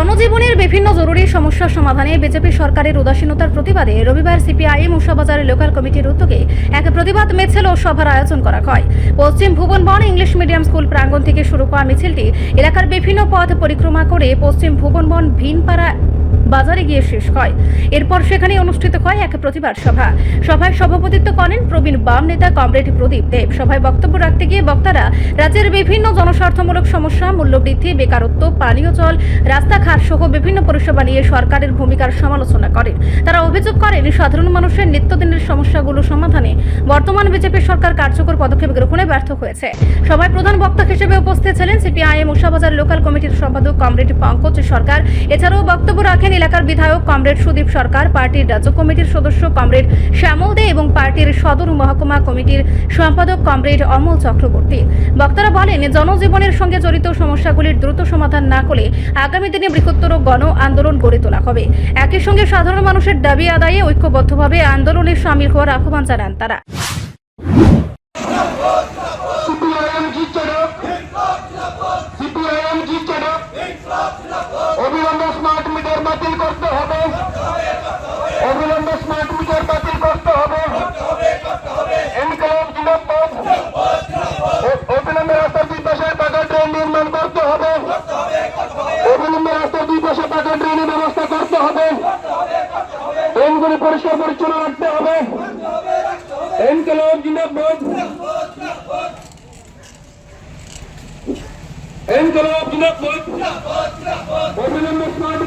জনজীবনের বিভিন্ন জরুরি সমস্যা সমাধানে বিজেপি সরকারের উদাসীনতার প্রতিবাদে রবিবার সিপিআইএম মুসাবাজার লোকাল কমিটির উদ্যোগে এক প্রতিবাদ মিছিল ও সভার আয়োজন করা হয়। পশ্চিম ভুবনবন ইংলিশ মিডিয়াম স্কুল প্রাঙ্গণ থেকে শুরু হওয়া মিছিলটি এলাকার বিভিন্ন পথ পরিক্রমা করে পশ্চিম ভুবনবন ভিনপাড়া বাজারে গিয়ে শেষ হয়। এরপর সেখানে অনুষ্ঠিত হয় এক প্রতিবাদ সভা। সভায় সভাপতিত্ব করেন প্রবীণ বাম নেতা কমরেড প্রদীপ দেব। সভায় বক্তব্য রাখতে গিয়ে বক্তারা রাজ্যের বিভিন্ন জনস্বার্থমূলক সমস্যা, মূল্যবৃদ্ধি, বেকারত্ব, পানীয় জল, রাস্তাঘাট সহ বিভিন্ন পরিষেবা নিয়ে সরকারের ভূমিকার সমালোচনা করেন। তারা অভিযোগ করেন সাধারণ মানুষের নিত্যদিনের সমস্যাগুলো সমাধানে বর্তমান বিজেপি সরকার কার্যকর পদক্ষেপ গ্রহণে ব্যর্থ হয়েছে। সভায় প্রধান বক্তা হিসেবে উপস্থিত ছিলেন সিপিআইএম মুসাবাজার লোকাল কমিটির সম্পাদক কমরেড পঙ্কজ সরকার। এছাড়াও বক্তব্য রাখেন এলাকার বিধায়ক কমরেড সুদীপ সরকার, পার্টির রাজ্য কমিটির সদস্য কমরেড শ্যামল দে এবং পার্টির সদর মহকুমা কমিটির সম্পাদক কমরেড অমল চক্রবর্তী। বক্তারা বলেন, জনজীবনের সঙ্গে জড়িত সমস্যাগুলির দ্রুত সমাধান না করলে আগামী দিনে বৃহত্তর গণ আন্দোলন গড়ে তোলা হবে। একই সঙ্গে সাধারণ মানুষের দাবি আদায়ে ঐক্যবদ্ধভাবে আন্দোলনে শামিল হওয়ার আহ্বান জানান তারা। অবিলম্বে স্মার্ট মিটার বাতিল করতে হবে, অবিলম্বে স্মার্ট মিটার বাতিল করতে হবে, ইনকলাব জিন্দাবাদ, অবিলম্বে রাস্তার দুই পাশে পাকা ড্রেন নির্মাণ করতে হবে, অবিলম্বে রাস্তার দুই পাশে পাকা ড্রেনের ব্যবস্থা করতে হবে, ড্রেনগুলি পরিষ্কার পরিচ্ছন্ন রাখতে হবে, ইনকলাব জিন্দাবাদ, ইনকলাব জিন্দাবাদ, অবিলম্বে স্মার্ট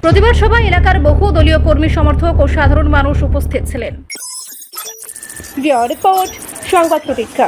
প্রতিবাদ সভায় এলাকার বহু দলীয় কর্মী সমর্থক ও সাধারণ মানুষ উপস্থিত ছিলেন। রিপোর্ট সংবাদ প্রতীক্ষা।